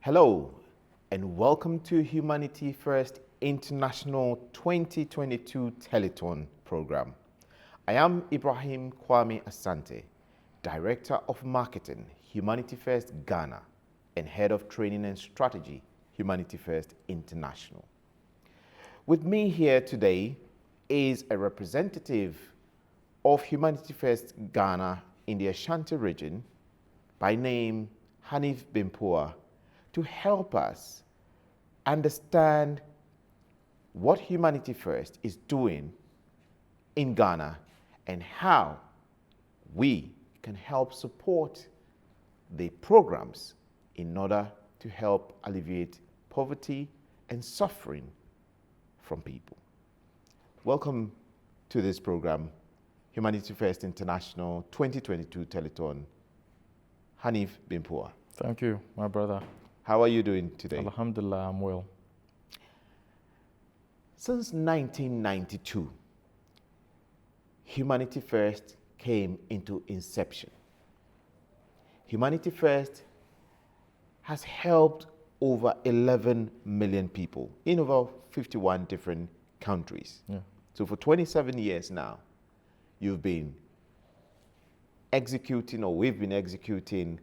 Hello, and welcome to Humanity First International 2022 Telethon program. I am Ibrahim Kwame Asante, Director of Marketing, Humanity First Ghana, and Head of Training and Strategy, Humanity First International. With me here today is a representative of Humanity First Ghana in the Ashanti region, by name Hanif Bimpua, to help us understand what Humanity First is doing in Ghana and how we can help support the programs in order to help alleviate poverty and suffering from people. Welcome to this program, Humanity First International 2022 Telethon. Hanif Bimpua. Thank you, my brother. How are you doing today? Alhamdulillah, I'm well. Since 1992, Humanity First came into inception. Humanity First has helped over 11 million people in over 51 different countries. Yeah. So for 27 years now, you've been executing, or we've been executing,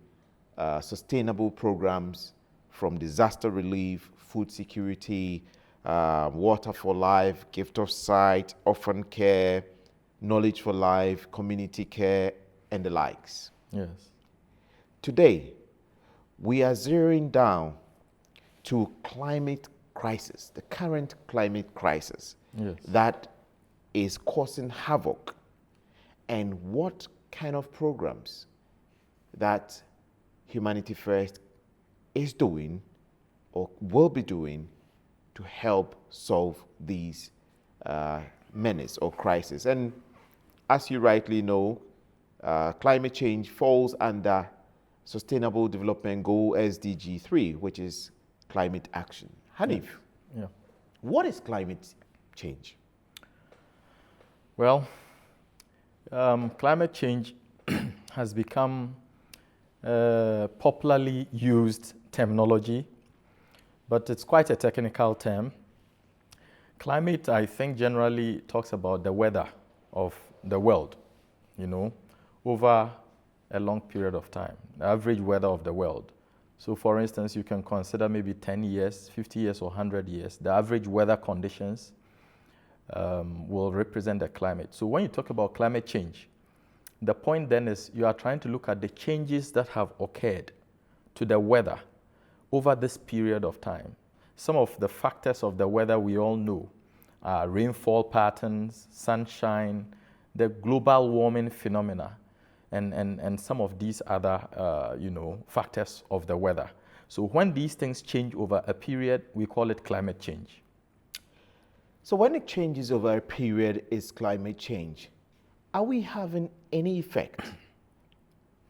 sustainable programs from disaster relief, food security, water for life, gift of sight, orphan care, knowledge for life, community care, and the likes. Yes. Today, we are zeroing down to climate crisis, the current climate crisis Yes. that is causing havoc, and what kind of programs that Humanity First is doing or will be doing to help solve these menace or crisis. And as you rightly know, climate change falls under Sustainable Development Goal SDG 3, which is climate action. Hanif, Yeah. what is climate change? Well, climate change has become popularly used terminology, but it's quite a technical term. Climate, I think, generally talks about the weather of the world, over a long period of time, the average weather of the world. So for instance, you can consider maybe 10 years, 50 years, or 100 years. The average weather conditions will represent the climate. So when you talk about climate change, the point then is you are trying to look at the changes that have occurred to the weather over this period of time. Some of the factors of the weather we all know are rainfall patterns, sunshine, the global warming phenomena, and some of these other factors of the weather. So when these things change over a period, we call it climate change. So when it changes over a period, is climate change. Are we having any effect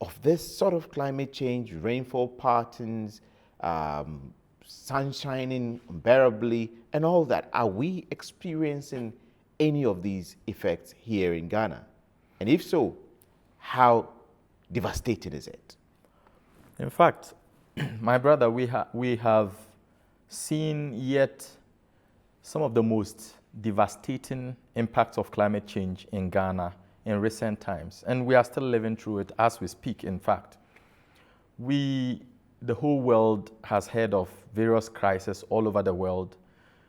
of this sort of climate change, rainfall patterns, sun shining unbearably, and all that? Are we experiencing any of these effects here in Ghana? And if so, how devastating is it? In fact, my brother, we have seen yet some of the most devastating impacts of climate change in Ghana in recent times, and we are still living through it as we speak. In fact, the whole world has heard of various crises all over the world.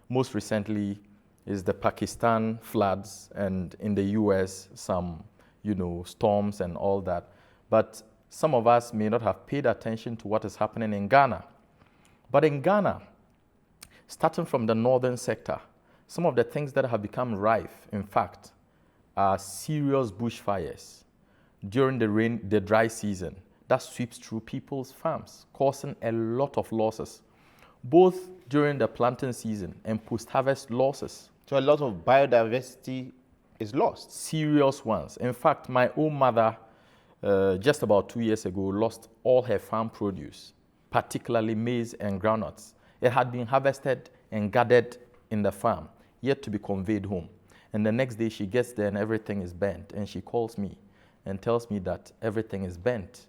Most recently is the Pakistan floods, and in the US, some storms and all that. But some of us may not have paid attention to what is happening in Ghana. But in Ghana, starting from the northern sector, some of the things that have become rife, in fact, are serious bushfires during the dry season that sweeps through people's farms, causing a lot of losses, both during the planting season and post-harvest losses. So a lot of biodiversity is lost. Serious ones. In fact, my own mother, just about 2 years ago, lost all her farm produce, particularly maize and groundnuts. It had been harvested and gathered in the farm, yet to be conveyed home. And the next day she gets there and everything is burnt. And she calls me and tells me that everything is burnt.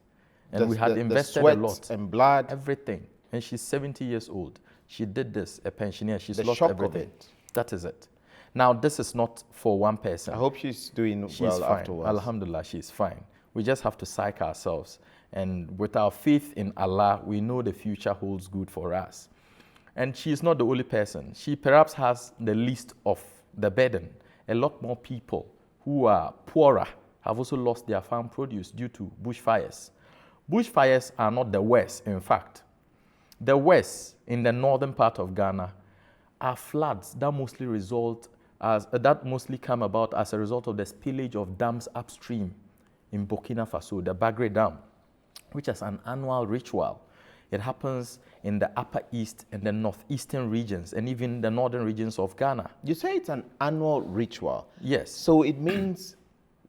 And we had invested a lot. And blood. Everything. and she's 70 years old. She did this, a pensioner. She's The lost shock everything. of it. That is it. Now, this is not for one person. I hope she's doing She's well fine. afterwards. Alhamdulillah, she's fine. We just have to psych ourselves. And with our faith in Allah, we know the future holds good for us. And she's not the only person. She perhaps has the least of the burden. A lot more people who are poorer have also lost their farm produce due to bushfires. Bushfires are not the worst, in fact. The worst, in the northern part of Ghana, are floods that mostly come about as a result of the spillage of dams upstream in Burkina Faso, the Bagre Dam, which is an annual ritual. It happens in the upper east and the northeastern regions and even the northern regions of Ghana. You say it's an annual ritual. Yes. So it means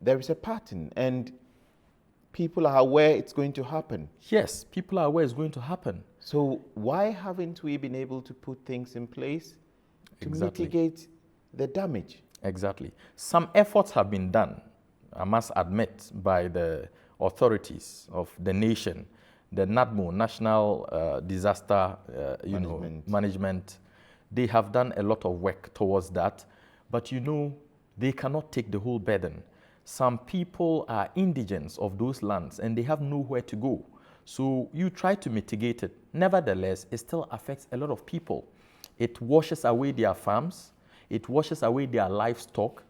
there is a pattern and people are aware it's going to happen. Yes, people are aware it's going to happen. So why haven't we been able to put things in place to mitigate the damage? Exactly. Some efforts have been done, I must admit, by the authorities of the nation, the NADMO, National Disaster Management. They have done a lot of work towards that, but they cannot take the whole burden. Some people are indigents of those lands and they have nowhere to go. So you try to mitigate it. Nevertheless, it still affects a lot of people. It washes away their farms. It washes away their livestock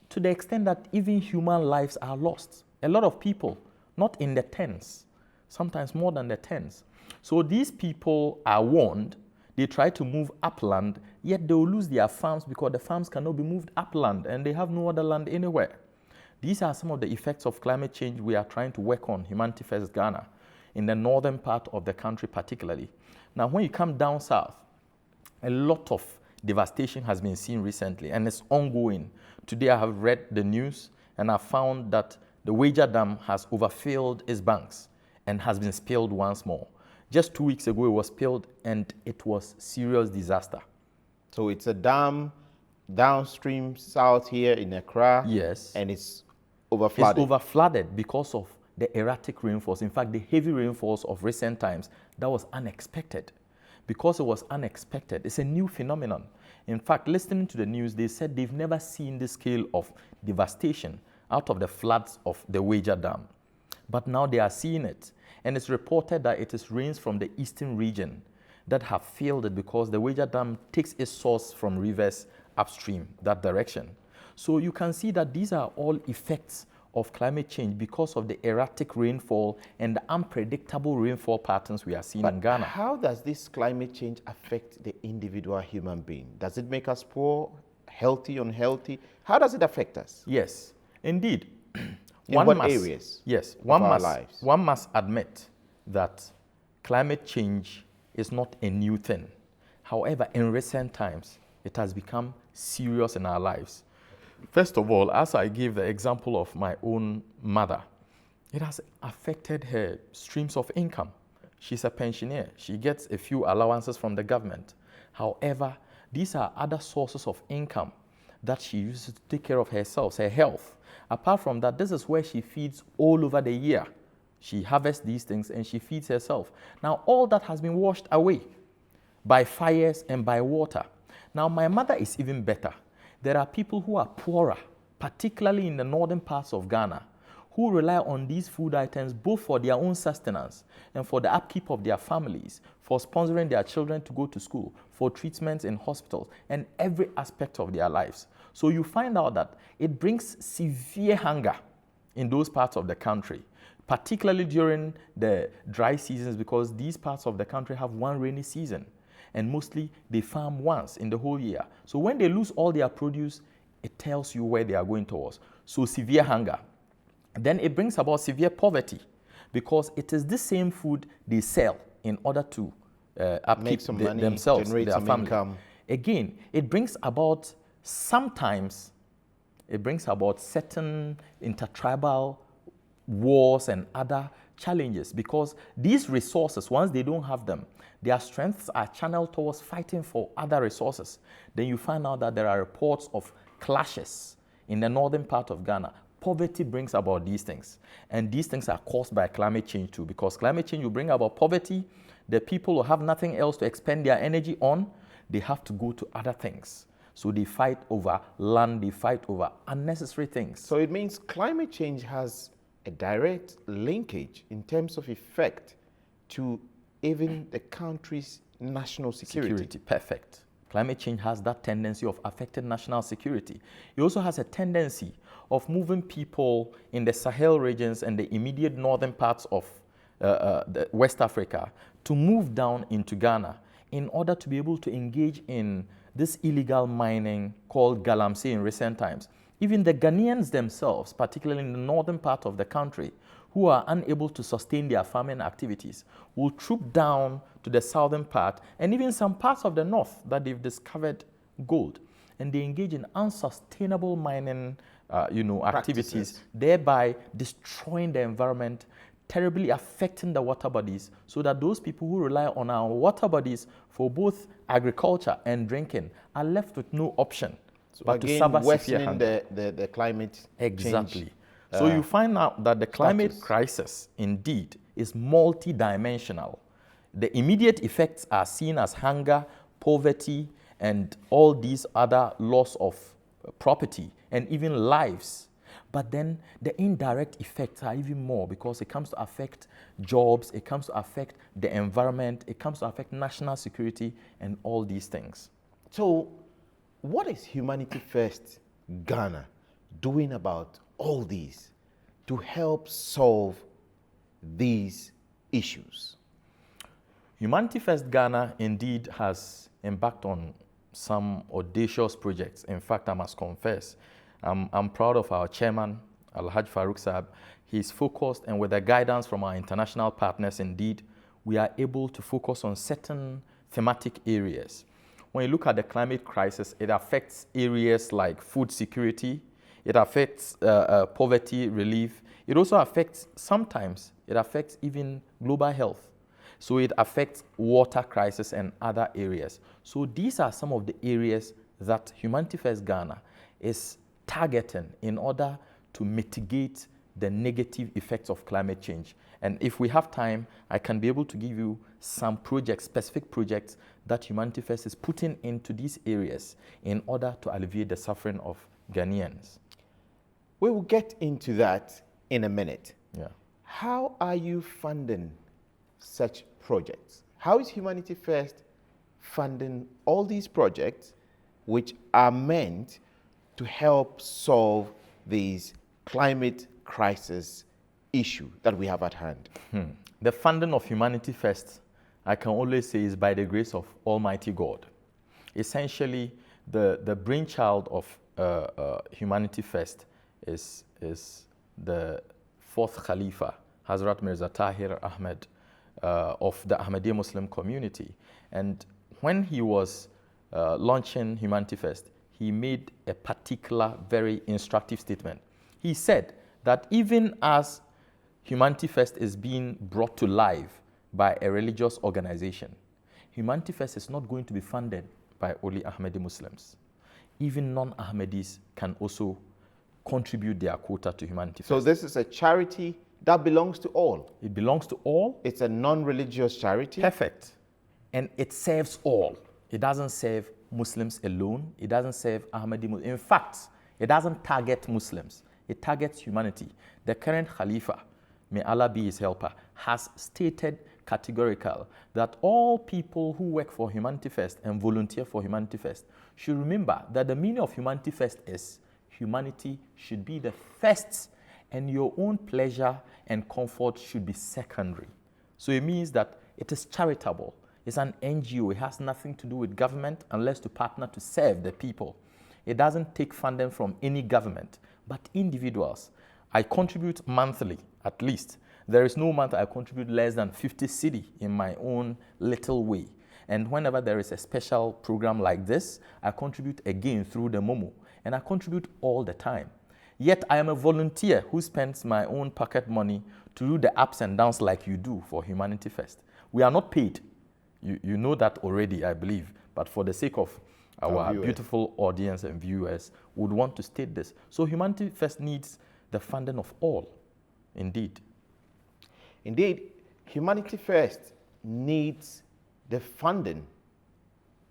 to the extent that even human lives are lost. A lot of people, not in the tens, sometimes more than the tens. So these people are warned. They try to move upland, yet they will lose their farms because the farms cannot be moved upland and they have no other land anywhere. These are some of the effects of climate change we are trying to work on, Humanity First Ghana, in the northern part of the country particularly. Now, when you come down south, a lot of devastation has been seen recently and it's ongoing. Today I have read the news and I found that the Wager Dam has overfilled its banks and has been spilled once more. Just 2 weeks ago it was spilled and it was serious disaster. So it's a dam downstream south here in Accra. Yes. And it's overflooded. It's overflooded because of the erratic rainfalls. In fact, the heavy rainfalls of recent times, that was unexpected. Because it was unexpected, it's a new phenomenon. In fact, listening to the news, they said they've never seen this scale of devastation out of the floods of the Wager Dam. But now they are seeing it. And it's reported that it is rains from the eastern region that have failed it because the Wager Dam takes its source from rivers upstream, that direction. So you can see that these are all effects of climate change because of the erratic rainfall and the unpredictable rainfall patterns we are seeing in Ghana. How does this climate change affect the individual human being? Does it make us poor, healthy, unhealthy? How does it affect us? Yes, indeed. In what areas? Yes, of our lives? One must admit that climate change is not a new thing. However, in recent times, it has become serious in our lives. First of all, as I gave the example of my own mother, it has affected her streams of income. She's a pensioner. She gets a few allowances from the government. However, these are other sources of income that she uses to take care of herself, her health. Apart from that, this is where she feeds all over the year. She harvests these things and she feeds herself. Now, all that has been washed away by fires and by water. Now, my mother is even better. There are people who are poorer, particularly in the northern parts of Ghana, who rely on these food items both for their own sustenance and for the upkeep of their families, for sponsoring their children to go to school, for treatments in hospitals, and every aspect of their lives. So you find out that it brings severe hunger in those parts of the country, particularly during the dry seasons, because these parts of the country have one rainy season. And mostly they farm once in the whole year. So when they lose all their produce, it tells you where they are going towards. So severe hunger. Then it brings about severe poverty because it is the same food they sell in order to upkeep themselves, generate their some family. income. Again, it brings about certain intertribal wars and other challenges because these resources, once they don't have them, their strengths are channeled towards fighting for other resources. Then you find out that there are reports of clashes in the northern part of Ghana, Poverty brings about these things. And these things are caused by climate change too, because climate change will bring about poverty. The people who have nothing else to expend their energy on, they have to go to other things. So they fight over land, they fight over unnecessary things. So it means climate change has a direct linkage in terms of effect to even the country's national security. Perfect. Climate change has that tendency of affecting national security. It also has a tendency of moving people in the Sahel regions and the immediate northern parts of West Africa to move down into Ghana in order to be able to engage in this illegal mining called galamsey in recent times. Even the Ghanaians themselves, particularly in the northern part of the country, who are unable to sustain their farming activities, will troop down to the southern part and even some parts of the north that they've discovered gold. And they engage in unsustainable mining activities, thereby destroying the environment, terribly affecting the water bodies, so that those people who rely on our water bodies for both agriculture and drinking are left with no option but again, to suffer worsening severe the climate exactly. change. So you find out that the climate status. crisis indeed is multidimensional. The immediate effects are seen as hunger, poverty, and all these other loss of property and even lives. But then the indirect effects are even more, because it comes to affect jobs, it comes to affect the environment, it comes to affect national security and all these things. So what is Humanity First Ghana doing about all these to help solve these issues? Humanity First Ghana indeed has embarked on some audacious projects. In fact, I must confess, I'm proud of our chairman, Alhaj Farouk Saab. He's focused, and with the guidance from our international partners, indeed, we are able to focus on certain thematic areas. When you look at the climate crisis, it affects areas like food security, it affects poverty relief, it also affects, sometimes, it affects even global health. So it affects water crisis and other areas. So these are some of the areas that Humanity First Ghana is targeting in order to mitigate the negative effects of climate change. And if we have time, I can be able to give you some projects, specific projects that Humanity First is putting into these areas in order to alleviate the suffering of Ghanaians. We will get into that in a minute. Yeah. How are you funding such projects? How is Humanity First funding all these projects which are meant to help solve these climate crisis issue that we have at hand? The funding of Humanity First, I can only say, is by the grace of Almighty God. Essentially, the brainchild of Humanity First is the fourth Khalifa, Hazrat Mirza Tahir Ahmed, of the Ahmadiyya Muslim community. And when he was launching Humanity First, he made a particular, very instructive statement. He said that even as Humanity First is being brought to life by a religious organization, Humanity First is not going to be funded by only Ahmadi Muslims. Even non-Ahmadis can also contribute their quota to Humanity First. So this is a charity that belongs to all. It belongs to all. It's a non-religious charity. Perfect. And it serves all. It doesn't serve Muslims alone. It doesn't serve Ahmadi Muslims. In fact, it doesn't target Muslims. It targets humanity. The current Khalifa, may Allah be his helper, has stated categorical that all people who work for Humanity First and volunteer for Humanity First should remember that the meaning of Humanity First is humanity should be the first, and your own pleasure and comfort should be secondary. So it means that it is charitable. It's an NGO. It has nothing to do with government unless to partner to serve the people. It doesn't take funding from any government, but individuals. I contribute monthly, at least. There is no month I contribute less than 50 cedi in my own little way. And whenever there is a special program like this, I contribute again through the Momo. And I contribute all the time. Yet I am a volunteer who spends my own pocket money to do the ups and downs like you do for Humanity First. We are not paid. You know that already, I believe. But for the sake of our beautiful audience and viewers, would want to state this. So Humanity First needs the funding of all, indeed. Indeed, Humanity First needs the funding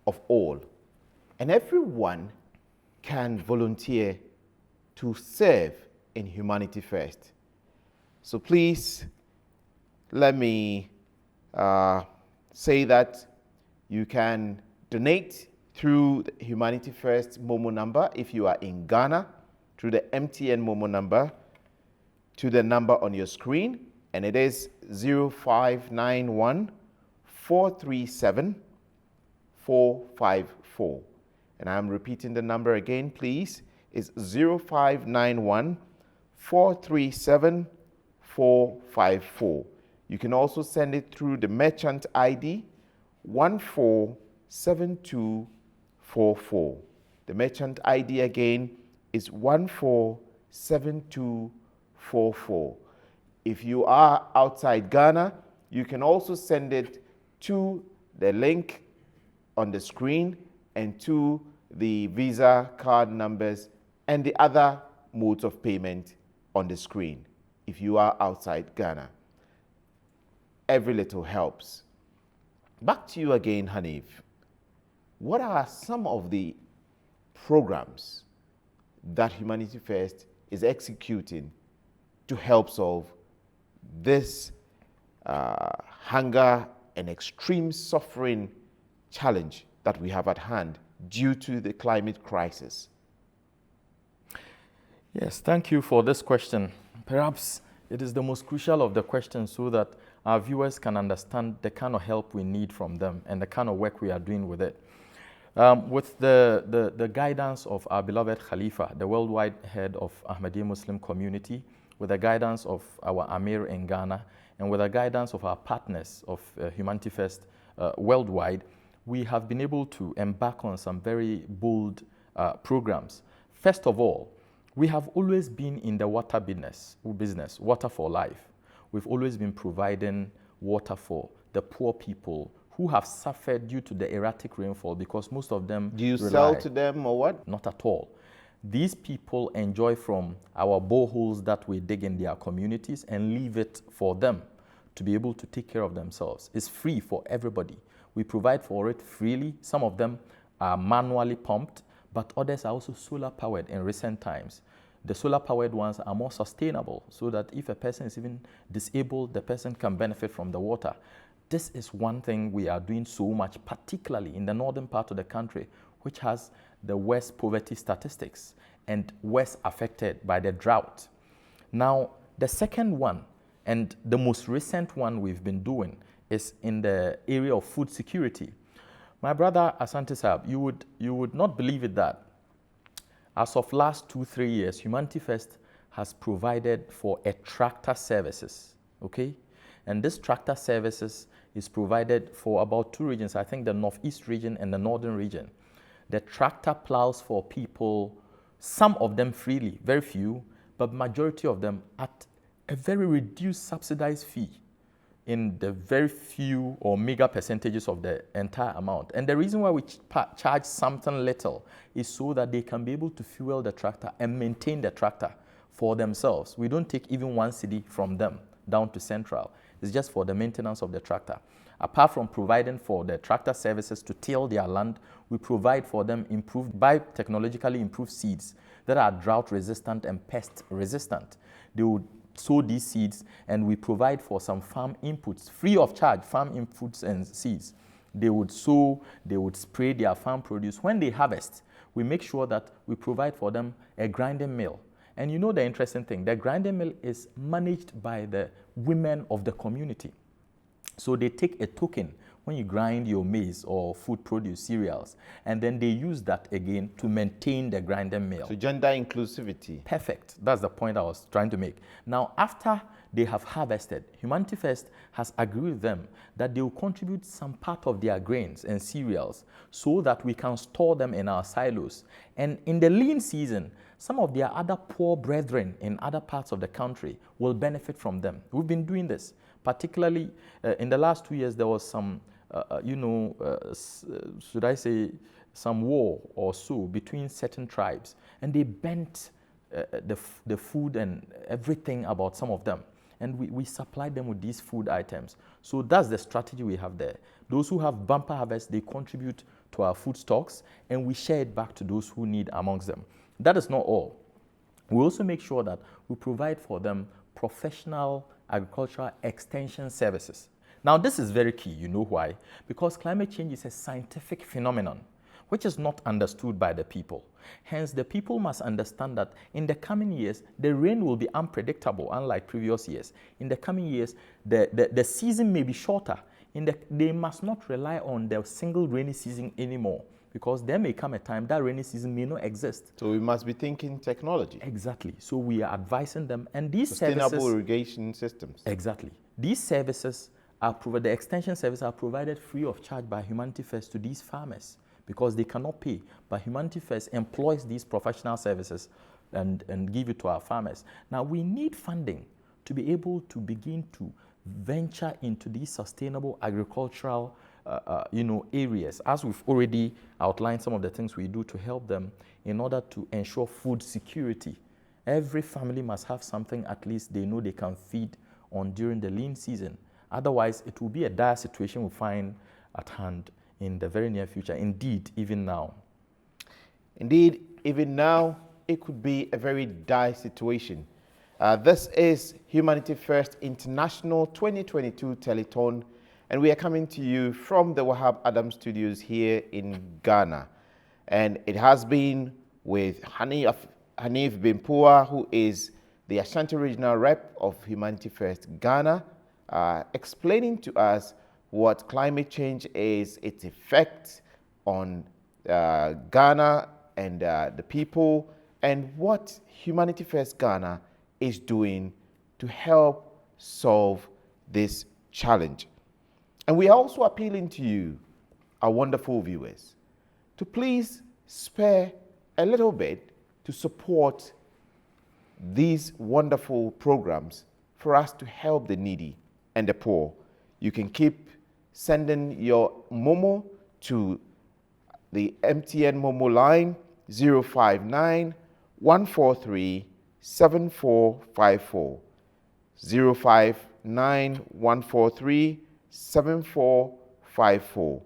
of all, and everyone can volunteer to serve in Humanity First. So please, let me say that you can donate through the Humanity First Momo number if you are in Ghana, through the MTN Momo number, to the number on your screen, and it is 0591 437 454. And I'm repeating the number again, please. It's 0591 437 454. You can also send it through the merchant ID 147244. The merchant ID again is 147244. If you are outside Ghana, you can also send it to the link on the screen and to the Visa card numbers and the other modes of payment on the screen if you are outside Ghana. Every little helps. Back to you again, Hanif. What are some of the programs that Humanity First is executing to help solve this hunger and extreme suffering challenge that we have at hand due to the climate crisis? Yes, thank you for this question. Perhaps it is the most crucial of the questions so that our viewers can understand the kind of help we need from them and the kind of work we are doing with it. With the guidance of our beloved Khalifa, the worldwide head of Ahmadiyya Muslim community, with the guidance of our Amir in Ghana, and with the guidance of our partners of Humanity First worldwide, we have been able to embark on some very bold programs. First of all, we have always been in the water business, water for life. We've always been providing water for the poor people who have suffered due to the erratic rainfall, because most of them Do you sell to them or what? Not at all. These people enjoy from our boreholes that we dig in their communities and leave it for them to be able to take care of themselves. It's free for everybody. We provide for it freely. Some of them are manually pumped, but others are also solar powered in recent times. The solar powered ones are more sustainable, so that if a person is even disabled, the person can benefit from the water. This is one thing we are doing so much, particularly in the northern part of the country, which has the worst poverty statistics and worst affected by the drought. Now, the second one, and the most recent one we've been doing, is in the area of food security. My brother Asante Saab, you would not believe it that as of last 2-3 years, Humanity First has provided for a tractor services, okay? And this tractor services is provided for about 2 regions, I think the Northeast region and the Northern region. The tractor plows for people, some of them freely, very few, but majority of them at a very reduced subsidized fee in the very few or meager percentages of the entire amount. And the reason why we charge something little is so that they can be able to fuel the tractor and maintain the tractor for themselves. We don't take even 1 cedi from them down to Central. It's just for the maintenance of the tractor. Apart from providing for the tractor services to till their land, we provide for them technologically improved seeds that are drought resistant and pest resistant. They would sow these seeds, and we provide for some farm inputs, free of charge, farm inputs and seeds. They would sow, they would spray their farm produce. When they harvest, we make sure that we provide for them a grinding mill. And you know the interesting thing, the grinding mill is managed by the women of the community. So they take a token when you grind your maize or food produce, cereals, and then they use that again to maintain the grinding mill. So gender inclusivity. Perfect. That's the point I was trying to make. Now, after they have harvested, Humanity First has agreed with them that they will contribute some part of their grains and cereals so that we can store them in our silos. And in the lean season, some of their other poor brethren in other parts of the country will benefit from them. We've been doing this. Particularly in the last 2 years, there was some, should I say, some war or so between certain tribes. And they burnt the food and everything about some of them. And we supply them with these food items. So that's the strategy we have there. Those who have bumper harvest, they contribute to our food stocks, and we share it back to those who need amongst them. That is not all. We also make sure that we provide for them professional agricultural extension services. Now, this is very key. You know why? Because climate change is a scientific phenomenon which is not understood by the people. Hence, the people must understand that in the coming years, the rain will be unpredictable, unlike previous years. In the coming years, the season may be shorter. They must not rely on the single rainy season anymore, because there may come a time that rainy season may not exist. So we must be thinking technology. Exactly. So we are advising them, and these sustainable irrigation systems. Exactly. These services are provided, the extension services are provided free of charge by Humanity First to these farmers, because they cannot pay. But Humanity First employs these professional services and give it to our farmers. Now, we need funding to be able to begin to venture into these sustainable agricultural areas, as we've already outlined some of the things we do to help them in order to ensure food security. Every family must have something at least they know they can feed on during the lean season. Otherwise, it will be a dire situation we find at hand in the very near future. Indeed, even now. Indeed, even now, it could be a very dire situation. This is Humanity First International 2022 Telethon, and we are coming to you from the Wahab Adam Studios here in Ghana. And it has been with Hanif Bimpua, who is the Ashanti Regional Rep of Humanity First Ghana, explaining to us what climate change is, its effect on Ghana and the people, and what Humanity First Ghana is doing to help solve this challenge. And we are also appealing to you, our wonderful viewers, to please spare a little bit to support these wonderful programs for us to help the needy and the poor. You can keep sending your Momo to the MTN Momo line 059 143 7454, 059 143 7454,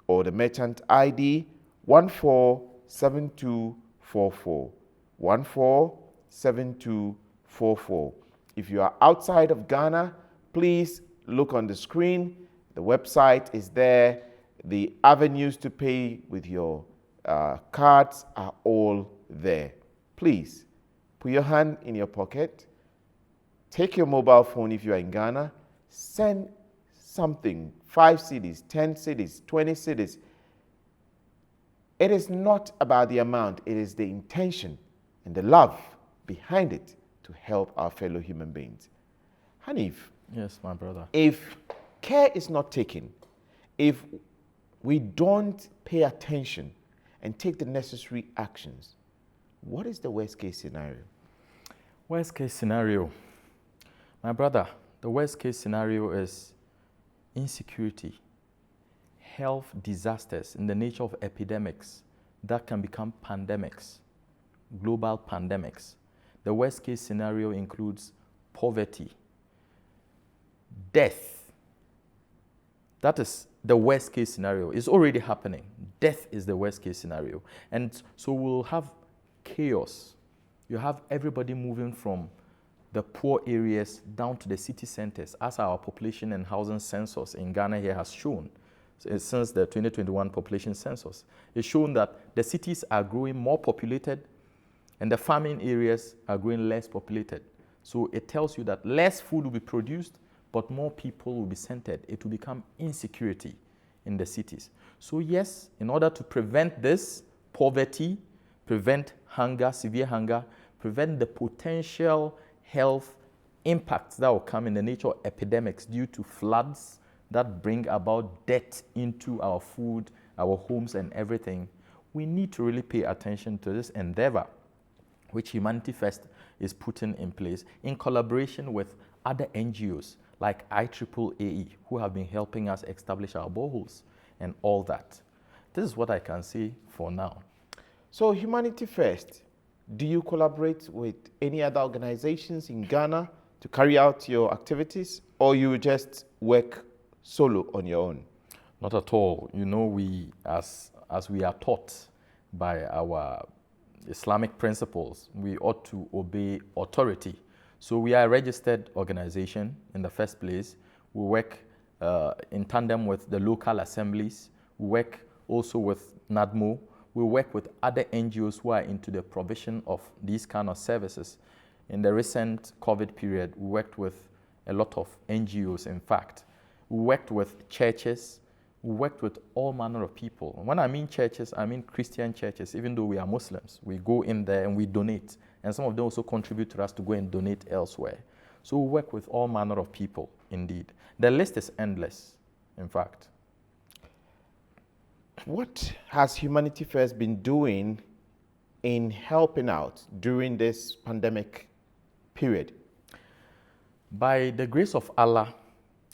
or the merchant ID 147244, 147244. If you are outside of Ghana, please look on the screen. The website is there. The avenues to pay with your cards are all there. Please put your hand in your pocket. Take your mobile phone if you are in Ghana. Send something, 5 cedis, 10 cedis, 20 cedis. It is not about the amount. It is the intention and the love behind it to help our fellow human beings. Hanif. Yes, my brother. If care is not taken, if we don't pay attention and take the necessary actions, what is the worst case scenario? Worst case scenario. My brother, the worst case scenario is insecurity, health disasters in the nature of epidemics that can become pandemics, global pandemics. The worst case scenario includes poverty, death. That is the worst case scenario. It's already happening. Death is the worst case scenario. And so we'll have chaos. You have everybody moving from the poor areas down to the city centers, as our population and housing census in Ghana here has shown since the 2021 population census. It's shown that the cities are growing more populated and the farming areas are growing less populated. So it tells you that less food will be produced, but more people will be centered. It will become insecurity in the cities. So yes, in order to prevent this poverty, prevent hunger, severe hunger, prevent the potential health impacts that will come in the nature of epidemics due to floods that bring about death into our food, our homes and everything, we need to really pay attention to this endeavor, which Humanity First is putting in place in collaboration with other NGOs like IAAE, who have been helping us establish our boreholes and all that. This is what I can say for now. So Humanity First do you collaborate with any other organizations in Ghana to carry out your activities, or you just work solo on your own? Not at all. You know, as we are taught by our Islamic principles, we ought to obey authority. So we are a registered organization in the first place. We work in tandem with the local assemblies. We work also with NADMO. We work with other NGOs who are into the provision of these kind of services. In the recent COVID period, we worked with a lot of NGOs, in fact. We worked with churches. We worked with all manner of people. When I mean churches, I mean Christian churches, even though we are Muslims. We go in there and we donate. And some of them also contribute to us to go and donate elsewhere. So we work with all manner of people, indeed. The list is endless, in fact. What has Humanity First been doing in helping out during this pandemic period? By the grace of Allah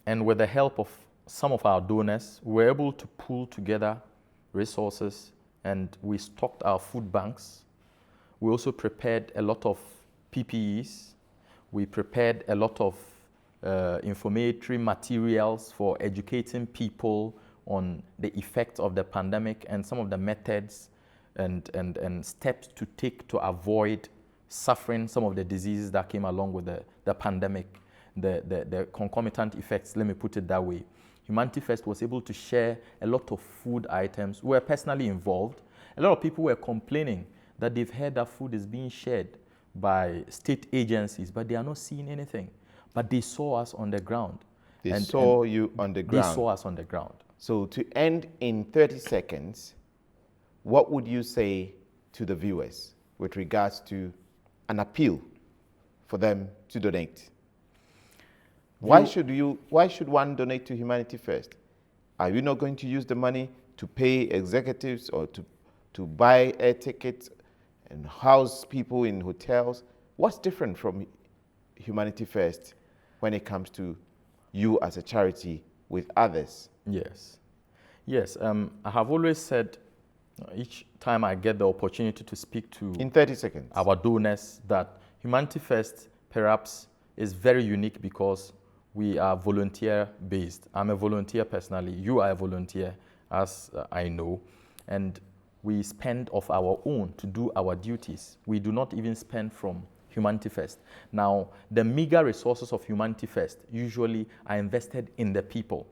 and with the help of some of our donors, we were able to pull together resources, and we stocked our food banks. We also prepared a lot of PPEs. We prepared a lot of informatory materials for educating people on the effects of the pandemic and some of the methods and steps to take to avoid suffering some of the diseases that came along with the pandemic, the concomitant effects, let me put it that way. Humanity First was able to share a lot of food items. We were personally involved. A lot of people were complaining that they've heard that food is being shared by state agencies, but they are not seeing anything. But they saw us on the ground. They saw you on the ground. They saw us on the ground. So to end in 30 seconds, what would you say to the viewers with regards to an appeal for them to donate? Why should one donate to Humanity First? Are you not going to use the money to pay executives or to buy air tickets and house people in hotels? What's different from Humanity First when it comes to you as a charity with others? Yes. I have always said each time I get the opportunity to speak to in 30 seconds our donors that Humanity First perhaps is very unique because we are volunteer based. I'm a volunteer personally. You are a volunteer, as I know. And we spend of our own to do our duties. We do not even spend from Humanity First. Now, the meager resources of Humanity First usually are invested in the people.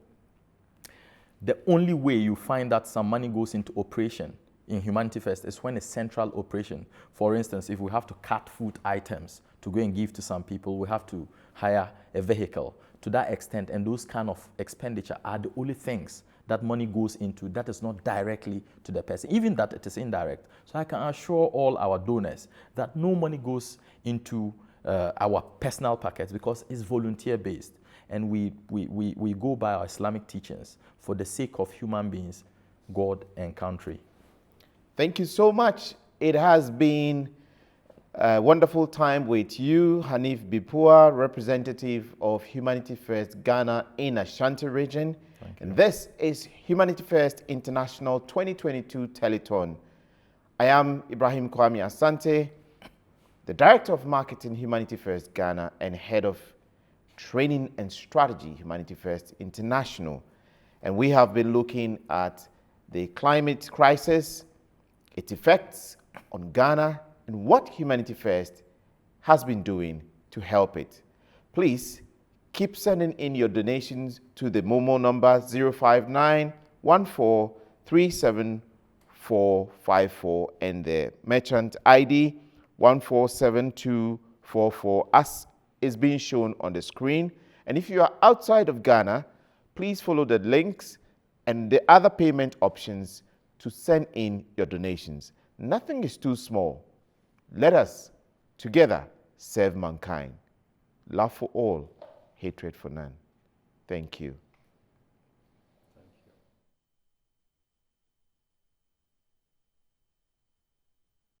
The only way you find that some money goes into operation in Humanity First is when a central operation. For instance, if we have to cut food items to go and give to some people, we have to hire a vehicle. To that extent, and those kind of expenditure are the only things that money goes into that is not directly to the person, even that it is indirect. So I can assure all our donors that no money goes into our personal pockets because it's volunteer based. And we go by our Islamic teachings for the sake of human beings, God, and country. Thank you so much. It has been a wonderful time with you, Hanif Bipua, representative of Humanity First Ghana in Ashanti region. And this is Humanity First International 2022 Telethon. I am Ibrahim Kwame Asante, the Director of Marketing Humanity First Ghana and Head of Training and Strategy Humanity First International. And we have been looking at the climate crisis, its effects on Ghana, and what Humanity First has been doing to help it. Please keep sending in your donations to the Momo number 059-1437-454 and the merchant ID 147244 as is being shown on the screen. And if you are outside of Ghana, please follow the links and the other payment options to send in your donations. Nothing is too small. Let us together serve mankind. Love for all, hatred for none. Thank you.